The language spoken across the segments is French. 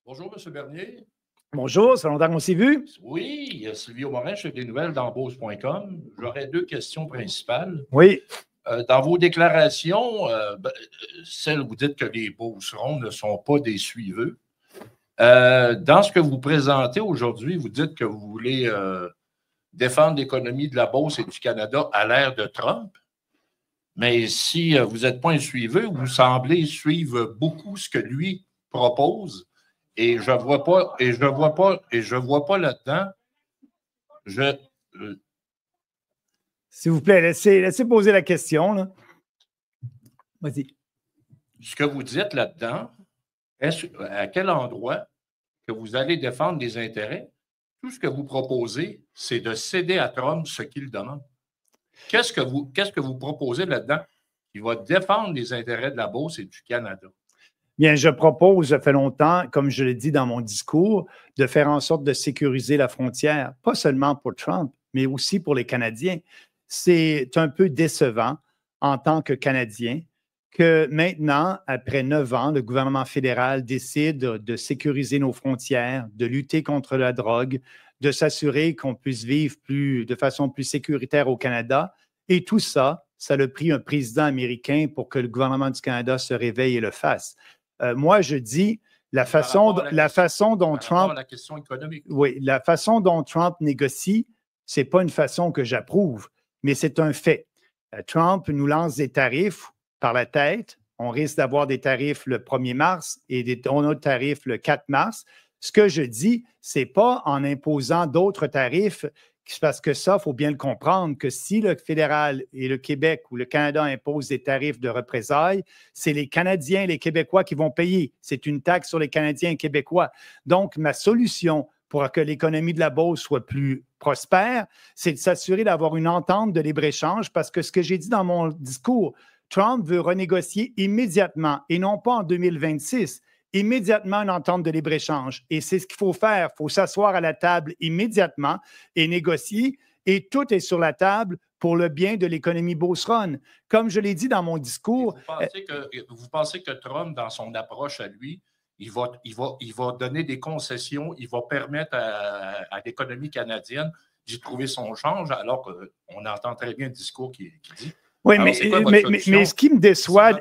Bonjour, M. Bernier. Bonjour, ça fait longtemps qu'on s'est vu. Oui, Sylvie Morin, chef des nouvelles dans Beauce.com. J'aurais deux questions principales. Oui. Dans vos déclarations, celles où vous dites que les Beaucerons ne sont pas des suiveux. Dans ce que vous présentez aujourd'hui, vous dites que vous voulez défendre l'économie de la Beauce et du Canada à l'ère de Trump. Mais si vous n'êtes pas un suiveux, vous semblez suivre beaucoup ce que lui propose. Et je vois pas là-dedans. S'il vous plaît, laissez poser la question, là. Vas-y. Ce que vous dites là-dedans, à quel endroit que vous allez défendre les intérêts? Tout ce que vous proposez, c'est de céder à Trump ce qu'il demande. Qu'est-ce que vous proposez là-dedans qui va défendre les intérêts de la Beauce et du Canada? Bien, je propose, ça fait longtemps, comme je l'ai dit dans mon discours, de faire en sorte de sécuriser la frontière, pas seulement pour Trump, mais aussi pour les Canadiens. C'est un peu décevant en tant que Canadien que maintenant, après 9 ans, le gouvernement fédéral décide de sécuriser nos frontières, de lutter contre la drogue, de s'assurer qu'on puisse vivre de façon plus sécuritaire au Canada. Et tout ça, ça a pris un président américain pour que le gouvernement du Canada se réveille et le fasse. Moi, je dis la façon dont Trump négocie, c'est pas une façon que j'approuve, mais c'est un fait. Trump nous lance des tarifs par la tête. On risque d'avoir des tarifs le 1er mars et des autres tarifs le 4 mars. Ce que je dis, c'est pas en imposant d'autres tarifs, parce que ça, il faut bien le comprendre, que si le fédéral et le Québec ou le Canada imposent des tarifs de représailles, c'est les Canadiens et les Québécois qui vont payer. C'est une taxe sur les Canadiens et Québécois. Donc, ma solution pour que l'économie de la Beauce soit plus prospère, c'est de s'assurer d'avoir une entente de libre-échange, parce que ce que j'ai dit dans mon discours, Trump veut renégocier immédiatement et non pas en 2026. Immédiatement une entente de libre-échange. Et c'est ce qu'il faut faire. Il faut s'asseoir à la table immédiatement et négocier. Et tout est sur la table pour le bien de l'économie beauceronne. Comme je l'ai dit dans mon discours... Vous pensez que Trump, dans son approche à lui, il va donner des concessions, il va permettre à l'économie canadienne d'y trouver son change, alors qu'on entend très bien le discours qui dit... Oui, alors, mais ce qui me déçoit,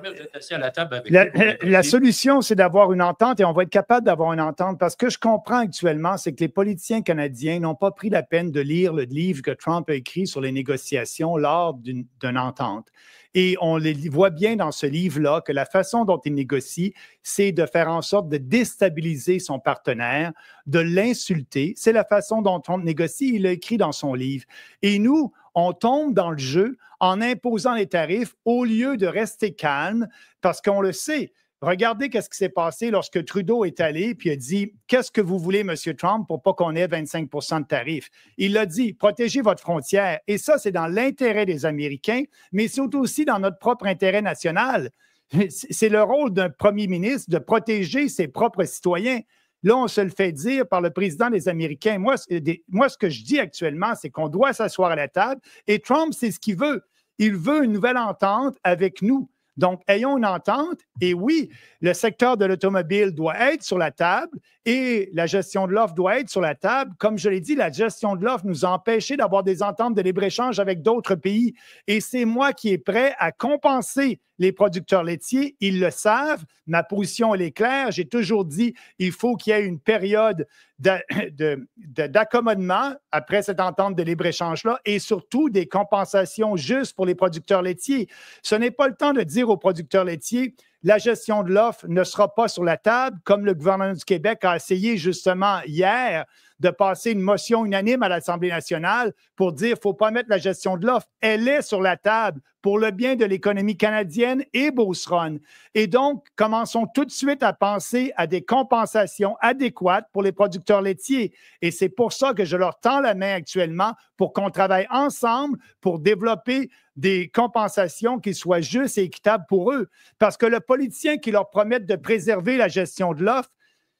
la solution, c'est d'avoir une entente et on va être capable d'avoir une entente, parce que je comprends actuellement, c'est que les politiciens canadiens n'ont pas pris la peine de lire le livre que Trump a écrit sur les négociations lors d'une entente. Et on les voit bien dans ce livre-là que la façon dont il négocie, c'est de faire en sorte de déstabiliser son partenaire, de l'insulter. C'est la façon dont Trump négocie, il l'a écrit dans son livre. Et nous, on tombe dans le jeu en imposant les tarifs au lieu de rester calme, parce qu'on le sait. Regardez ce qui s'est passé lorsque Trudeau est allé et a dit « Qu'est-ce que vous voulez, M. Trump, pour pas qu'on ait 25 % de tarifs? » Il a dit « Protégez votre frontière. » Et ça, c'est dans l'intérêt des Américains, mais c'est aussi dans notre propre intérêt national. C'est le rôle d'un premier ministre de protéger ses propres citoyens. Là, on se le fait dire par le président des Américains. Moi, ce que je dis actuellement, c'est qu'on doit s'asseoir à la table et Trump, c'est ce qu'il veut. Il veut une nouvelle entente avec nous. Donc, ayons une entente. Et oui, le secteur de l'automobile doit être sur la table et la gestion de l'offre doit être sur la table. Comme je l'ai dit, la gestion de l'offre nous a empêchés d'avoir des ententes de libre-échange avec d'autres pays. Et c'est moi qui est prêt à compenser les producteurs laitiers. Ils le savent. Ma position, elle est claire. J'ai toujours dit il faut qu'il y ait une période d'accommodement après cette entente de libre-échange-là et surtout des compensations justes pour les producteurs laitiers. Ce n'est pas le temps de dire aux producteurs laitiers la gestion de l'offre ne sera pas sur la table, comme le gouvernement du Québec a essayé justement hier de passer une motion unanime à l'Assemblée nationale pour dire qu'il ne faut pas mettre la gestion de l'offre. Elle est sur la table pour le bien de l'économie canadienne et beauceronne. Et donc, commençons tout de suite à penser à des compensations adéquates pour les producteurs laitiers. Et c'est pour ça que je leur tends la main actuellement pour qu'on travaille ensemble pour développer des compensations qui soient justes et équitables pour eux. Parce que le politicien qui leur promet de préserver la gestion de l'offre,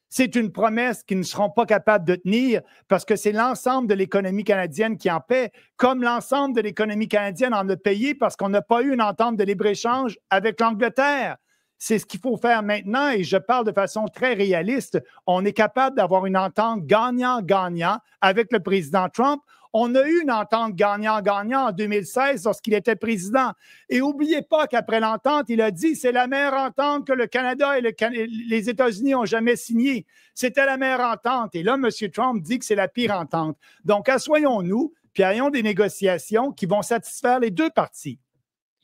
c'est une promesse qu'ils ne seront pas capables de tenir parce que c'est l'ensemble de l'économie canadienne qui en paie, comme l'ensemble de l'économie canadienne en a payé parce qu'on n'a pas eu une entente de libre-échange avec l'Angleterre. c'est ce qu'il faut faire maintenant et je parle de façon très réaliste. On est capable d'avoir une entente gagnant-gagnant avec le président Trump. On a eu une entente gagnant-gagnant en 2016 lorsqu'il était président. Et n'oubliez pas qu'après l'entente, il a dit c'est la meilleure entente que le Canada et les États-Unis ont jamais signée. C'était la meilleure entente. Et là, M. Trump dit que c'est la pire entente. Donc, assoyons-nous, puis ayons des négociations qui vont satisfaire les deux parties.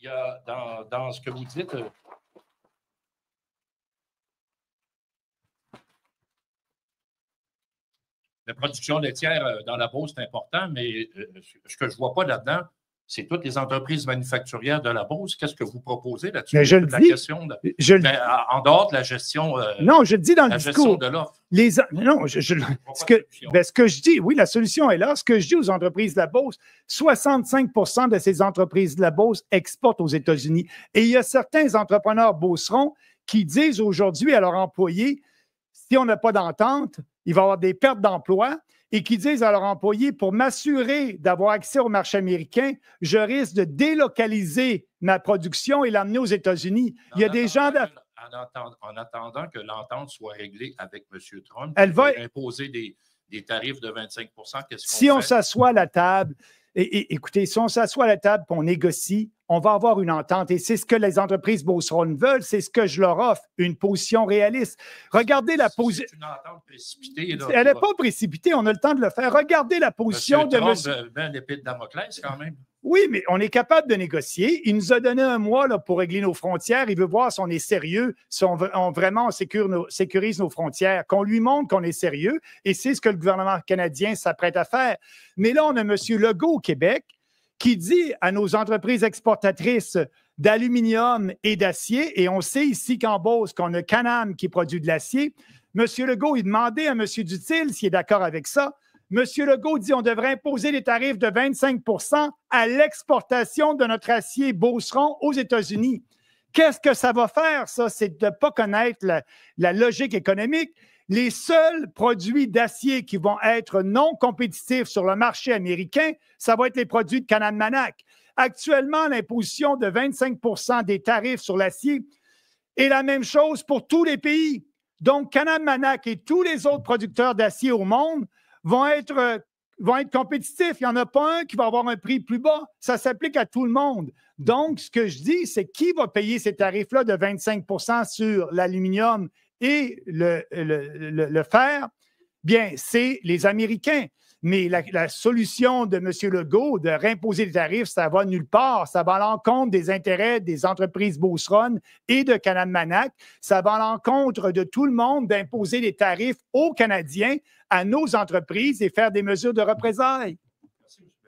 Il y a dans ce que vous dites... La production laitière dans la Beauce, c'est important, mais ce que je ne vois pas là-dedans, c'est toutes les entreprises manufacturières de la Beauce. Qu'est-ce que vous proposez là-dessus? Mais je le dis. En dehors de la gestion non, je le dis dans le discours. De l'offre. Non, ce que je dis, oui, la solution est là. Ce que je dis aux entreprises de la Beauce, 65% de ces entreprises de la Beauce exportent aux États-Unis. Et il y a certains entrepreneurs beaucerons qui disent aujourd'hui à leurs employés, si on n'a pas d'entente, il va y avoir des pertes d'emploi et qui disent à leurs employés, pour m'assurer d'avoir accès au marché américain, je risque de délocaliser ma production et l'amener aux États-Unis. Il y a des gens... En attendant que l'entente soit réglée avec M. Trump, elle va imposer des tarifs de 25 si on s'assoit à la table, écoutez, si on s'assoit à la table et on négocie, on va avoir une entente. Et c'est ce que les entreprises beauceronnes veulent, c'est ce que je leur offre, une position réaliste. Regardez la position... C'est une entente précipitée. Là, elle n'est pas précipitée, on a le temps de le faire. Regardez la position de M. Ben l'épée de Damoclès, quand même. Oui, mais on est capable de négocier. Il nous a donné un mois là, pour régler nos frontières. Il veut voir si on est sérieux, si on vraiment sécurise nos frontières, qu'on lui montre qu'on est sérieux. Et c'est ce que le gouvernement canadien s'apprête à faire. Mais là, on a M. Legault au Québec qui dit à nos entreprises exportatrices d'aluminium et d'acier, et on sait ici qu'en Beauce, qu'on a Canam qui produit de l'acier, M. Legault, il demandait à M. Duthil s'il est d'accord avec ça. M. Legault dit qu'on devrait imposer des tarifs de 25 à l'exportation de notre acier beauceron aux États-Unis. Qu'est-ce que ça va faire, ça? C'est de ne pas connaître la logique économique. Les seuls produits d'acier qui vont être non compétitifs sur le marché américain, ça va être les produits de Canam-Manac. Actuellement, l'imposition de 25 des tarifs sur l'acier est la même chose pour tous les pays. Donc, Canam-Manac et tous les autres producteurs d'acier au monde vont être compétitifs. Il n'y en a pas un qui va avoir un prix plus bas. Ça s'applique à tout le monde. Donc, ce que je dis, c'est qui va payer ces tarifs-là de 25 sur l'aluminium et le fer? Bien, c'est les Américains. Mais la solution de M. Legault de réimposer les tarifs, ça va nulle part. Ça va à l'encontre des intérêts des entreprises beauceronnes et de Canam-Manac. Ça va à l'encontre de tout le monde d'imposer des tarifs aux Canadiens, à nos entreprises et faire des mesures de représailles.